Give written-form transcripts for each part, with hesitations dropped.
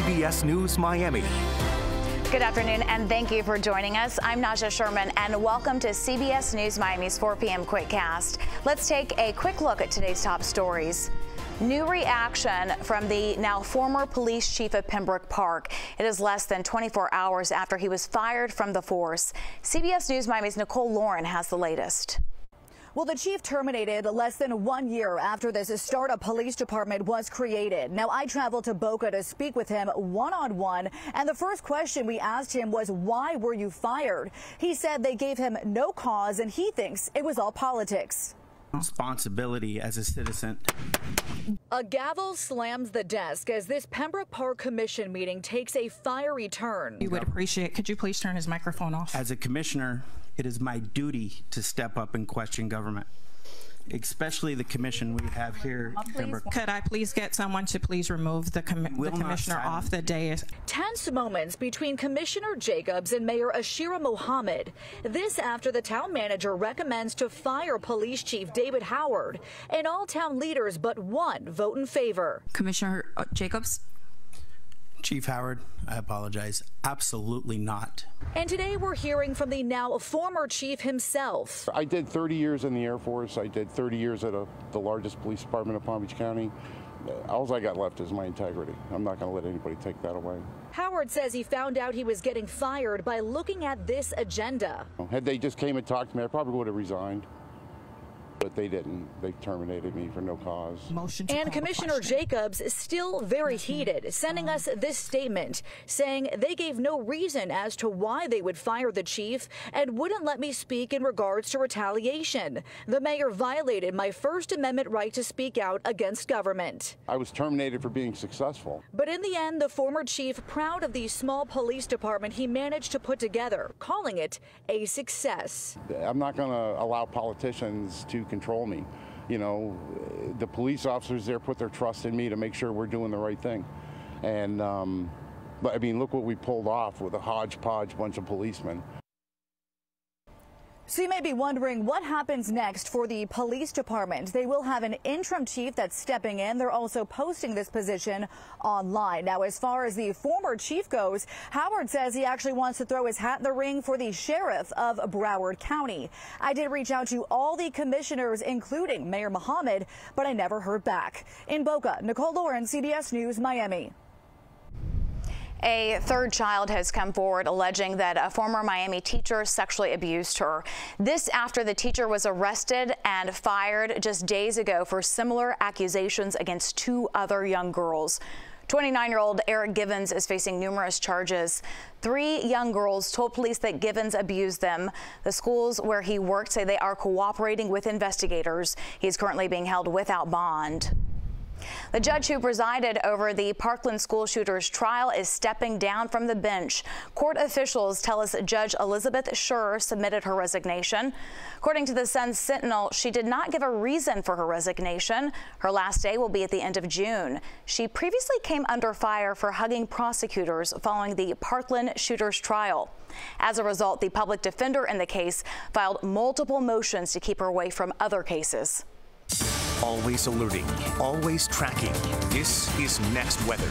CBS News Miami. Good afternoon, and thank you for joining us. I'm Najahe Sherman, and welcome to CBS News Miami's 4 p.m. Quickcast. Let's take a quick look at today's top stories. New reaction from the now former police chief of Pembroke Park. It is less than 24 hours after he was fired from the force. CBS News Miami's Nicole Lauren has the latest. Well, the chief terminated less than 1 year after this startup police department was created. Now, I traveled to Boca to speak with him one-on-one, and the first question we asked him was, why were you fired? He said they gave him no cause, and he thinks it was all politics. Responsibility as a citizen. A gavel slams the desk as this Pembroke Park Commission meeting takes a fiery turn. You would appreciate, could you please turn his microphone off? As a commissioner, it is my duty to step up and question government, especially the commission we have here in Pembroke. Could I please get someone to please remove the commissioner off the dais? Tense moments between Commissioner Jacobs and Mayor Ashira Mohammed. This after the town manager recommends to fire Police Chief David Howard, and all town leaders but one vote in favor. Commissioner Jacobs? Chief Howard, I apologize. Absolutely not. And today we're hearing from the now former chief himself. I did 30 years in the Air Force. I did 30 years at the largest police department of Palm Beach County. All I got left is my integrity. I'm not going to let anybody take that away. Howard says he found out he was getting fired by looking at this agenda. Had they just came and talked to me, I probably would have resigned. But they didn't. They terminated me for no cause. And Commissioner Jacobs is still very heated, sending us this statement saying they gave no reason as to why they would fire the chief and wouldn't let me speak in regards to retaliation. The mayor violated my First Amendment right to speak out against government. I was terminated for being successful. But in the end, the former chief proud of the small police department he managed to put together, calling it a success. I'm not going to allow politicians to control me. You know, the police officers there put their trust in me to make sure we're doing the right thing. And, but I mean, look what we pulled off with a hodgepodge bunch of policemen. So you may be wondering what happens next for the police department. They will have an interim chief that's stepping in. They're also posting this position online. Now, as far as the former chief goes, Howard says he actually wants to throw his hat in the ring for the sheriff of Broward County. I did reach out to all the commissioners, including Mayor Mohammed, but I never heard back. In Boca, Nicole Lauren, CBS News, Miami. A third child has come forward alleging that a former Miami teacher sexually abused her. This after the teacher was arrested and fired just days ago for similar accusations against 2 other young girls. 29-year-old Eric Givens is facing numerous charges. 3 young girls told police that Givens abused them. The schools where he worked say they are cooperating with investigators. He's currently being held without bond. The judge who presided over the Parkland school shooter's trial is stepping down from the bench. Court officials tell us Judge Elizabeth Schur submitted her resignation. According to the Sun-Sentinel, she did not give a reason for her resignation. Her last day will be at the end of June. She previously came under fire for hugging prosecutors following the Parkland shooter's trial. As a result, the public defender in the case filed multiple motions to keep her away from other cases. Always alerting, always tracking. This is Next Weather.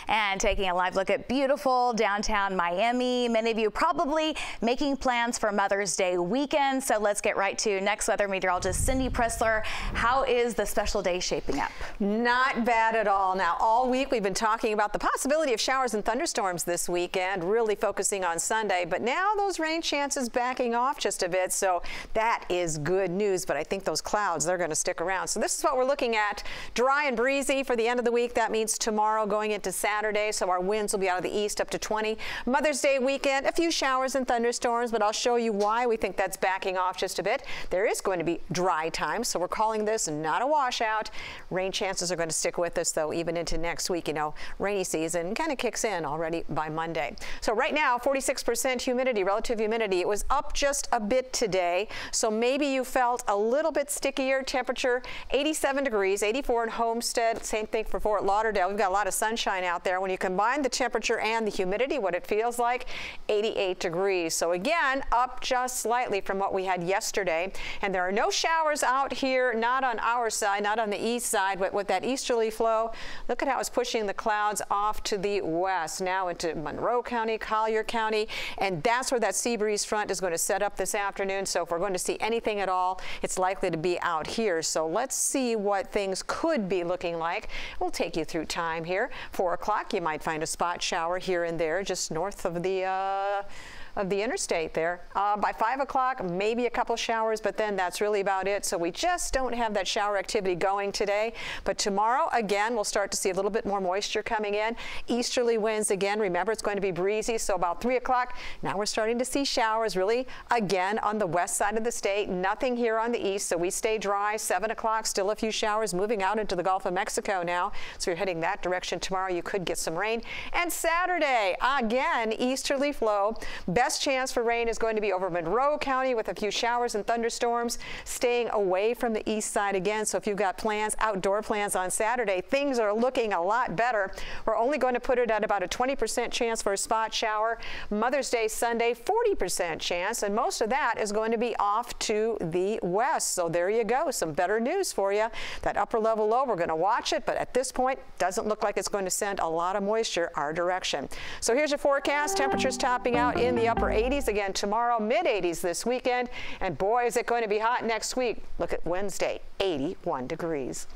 And taking a live look at beautiful downtown Miami. Many of you probably making plans for Mother's Day weekend. So let's get right to next weather meteorologist Cindy Pressler. How is the special day shaping up? Not bad at all. Now, all week we've been talking about the possibility of showers and thunderstorms this weekend, really focusing on Sunday. But now those rain chances backing off just a bit. So that is good news. But I think those clouds, they're going to stick around. So this is what we're looking at. Dry and breezy for the end of the week. That means tomorrow going into Saturday, so our winds will be out of the east up to 20. Mother's Day weekend, a few showers and thunderstorms, but I'll show you why we think that's backing off just a bit. There is going to be dry time, so we're calling this not a washout. Rain chances are going to stick with us, though, even into next week. You know, rainy season kind of kicks in already by Monday. So right now, 46% humidity, relative humidity. It was up just a bit today, so maybe you felt a little bit stickier. Temperature 87 degrees, 84 in Homestead. Same thing for Fort Lauderdale. We've got a lot of sunshine out there. there. When you combine the temperature and the humidity, what it feels like, 88 degrees. So again, up just slightly from what we had yesterday. And there are no showers out here, not on our side, not on the east side, but with that easterly flow, look at how it's pushing the clouds off to the west, now into Monroe County, Collier County, and that's where that sea breeze front is going to set up this afternoon. So if we're going to see anything at all, it's likely to be out here. So let's see what things could be looking like. We'll take you through time here. 4 o'clock, you might find a spot shower here and there just north of the interstate there. By 5 o'clock, maybe a couple showers, but then that's really about it. So we just don't have that shower activity going today. But tomorrow, again, we'll start to see a little bit more moisture coming in. Easterly winds again. Remember, it's going to be breezy. So about 3 o'clock, now we're starting to see showers really again on the west side of the state. Nothing here on the east, so we stay dry. 7 o'clock, still a few showers moving out into the Gulf of Mexico now. So you're heading that direction tomorrow. You could get some rain. And Saturday, again, easterly flow. Best chance for rain is going to be over Monroe County with a few showers and thunderstorms, staying away from the east side again. So if you've got plans, outdoor plans on Saturday, things are looking a lot better. We're only going to put it at about a 20% chance for a spot shower. Mother's Day Sunday, 40% chance, and most of that is going to be off to the west. So there you go, some better news for you. That upper level low, we're going to watch it, but at this point, doesn't look like it's going to send a lot of moisture our direction. So here's your forecast. Temperatures topping out in the upper 80s again tomorrow, mid-80s this weekend, and boy, is it going to be hot next week. Look at Wednesday, 81 degrees.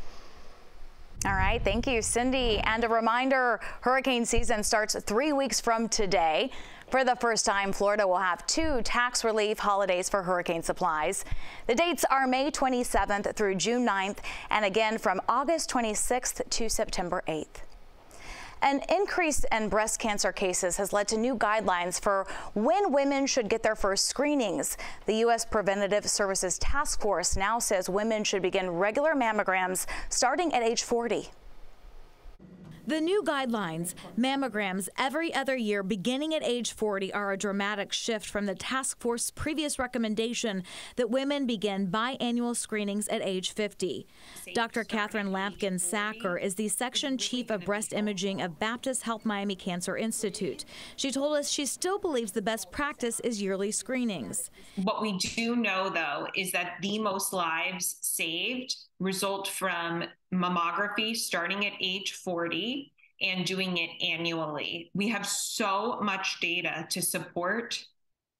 All right, thank you, Cindy. And a reminder, hurricane season starts 3 weeks from today. For the first time, Florida will have 2 tax relief holidays for hurricane supplies. The dates are May 27th through June 9th, and again from August 26th to September 8th. An increase in breast cancer cases has led to new guidelines for when women should get their first screenings. The U.S. Preventative Services Task Force now says women should begin regular mammograms starting at age 40. The new guidelines, mammograms every other year beginning at age 40, are a dramatic shift from the task force's previous recommendation that women begin biannual screenings at age 50. Dr. Catherine Lampkin-Sacker is the section chief of breast imaging of Baptist Health Miami Cancer Institute. She told us she still believes the best practice is yearly screenings. What we do know, though, is that the most lives saved result from mammography starting at age 40 and doing it annually. We have so much data to support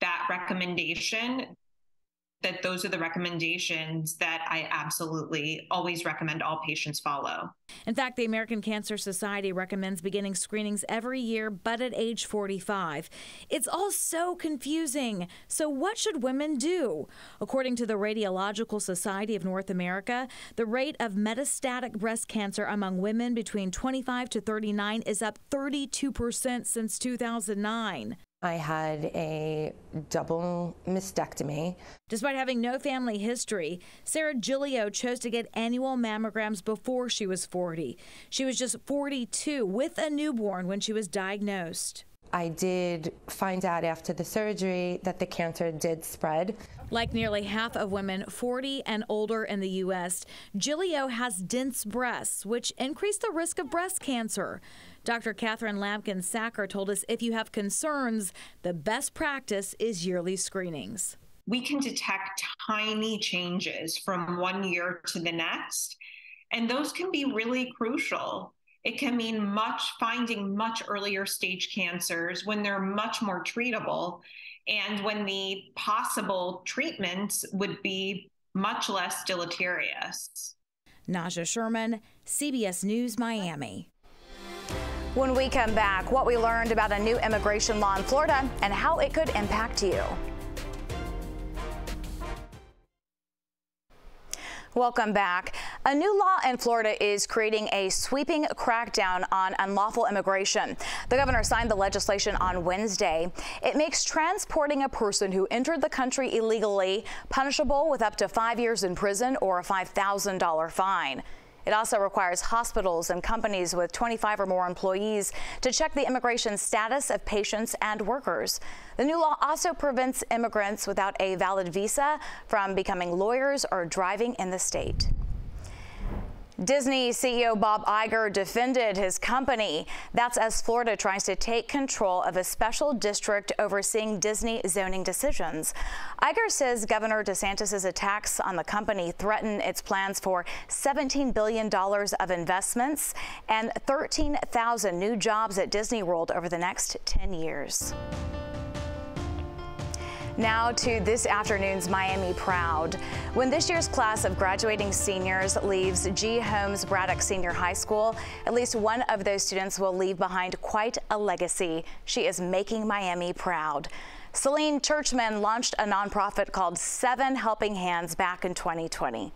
that recommendation that those are the recommendations that I absolutely always recommend all patients follow. In fact, the American Cancer Society recommends beginning screenings every year, but at age 45. It's all so confusing. So what should women do? According to the Radiological Society of North America, the rate of metastatic breast cancer among women between 25 to 39 is up 32% since 2009. I had a double mastectomy. Despite having no family history, Sarah Giglio chose to get annual mammograms before she was 40. She was just 42 with a newborn when she was diagnosed. I did find out after the surgery that the cancer did spread. Like nearly half of women 40 and older in the U.S., Giglio has dense breasts, which increase the risk of breast cancer. Dr. Catherine Lampkin-Sacker told us if you have concerns, the best practice is yearly screenings. We can detect tiny changes from 1 year to the next, and those can be really crucial. It can mean finding much earlier stage cancers when they're much more treatable and when the possible treatments would be much less deleterious. Najahe Sherman, CBS News, Miami. When we come back, what we learned about a new immigration law in Florida and how it could impact you. Welcome back. A new law in Florida is creating a sweeping crackdown on unlawful immigration. The governor signed the legislation on Wednesday. It makes transporting a person who entered the country illegally punishable with up to 5 years in prison or a $5,000 fine. It also requires hospitals and companies with 25 or more employees to check the immigration status of patients and workers. The new law also prevents immigrants without a valid visa from becoming lawyers or driving in the state. Disney CEO Bob Iger defended his company. That's as Florida tries to take control of a special district overseeing Disney zoning decisions. Iger says Governor DeSantis' attacks on the company threaten its plans for $17 billion of investments and 13,000 new jobs at Disney World over the next 10 years. Now to this afternoon's Miami Proud. When this year's class of graduating seniors leaves G. Holmes Braddock Senior High School, at least one of those students will leave behind quite a legacy. She is making Miami proud. Celine Churchman launched a nonprofit called 7 Helping Hands back in 2020.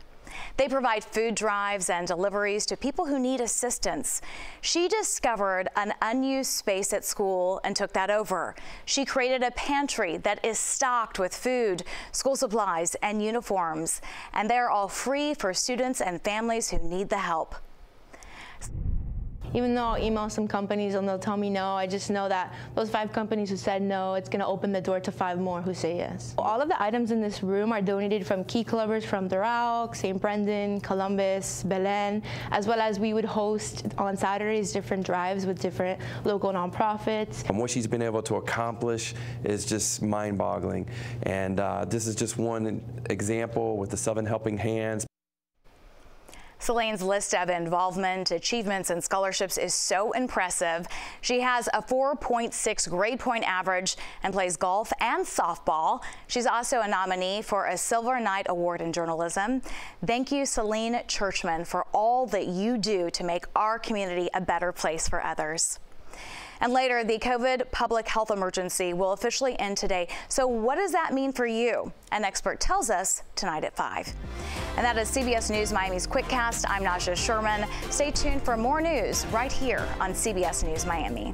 They provide food drives and deliveries to people who need assistance. She discovered an unused space at school and took that over. She created a pantry that is stocked with food, school supplies, and uniforms, and they're all free for students and families who need the help. Even though I'll email some companies and they'll tell me no, I just know that those 5 companies who said no, it's going to open the door to 5 more who say yes. All of the items in this room are donated from key clubbers from Doral, St. Brendan, Columbus, Belen, as well as we would host on Saturdays different drives with different local nonprofits. And what she's been able to accomplish is just mind-boggling. And this is just one example with the 7 Helping Hands. Celine's list of involvement, achievements, and scholarships is so impressive. She has a 4.6 grade point average and plays golf and softball. She's also a nominee for a Silver Knight Award in journalism. Thank you, Celine Churchman, for all that you do to make our community a better place for others. And later, the COVID public health emergency will officially end today. So what does that mean for you? An expert tells us tonight at 5. And that is CBS News Miami's Quickcast. I'm Najahe Sherman. Stay tuned for more news right here on CBS News Miami.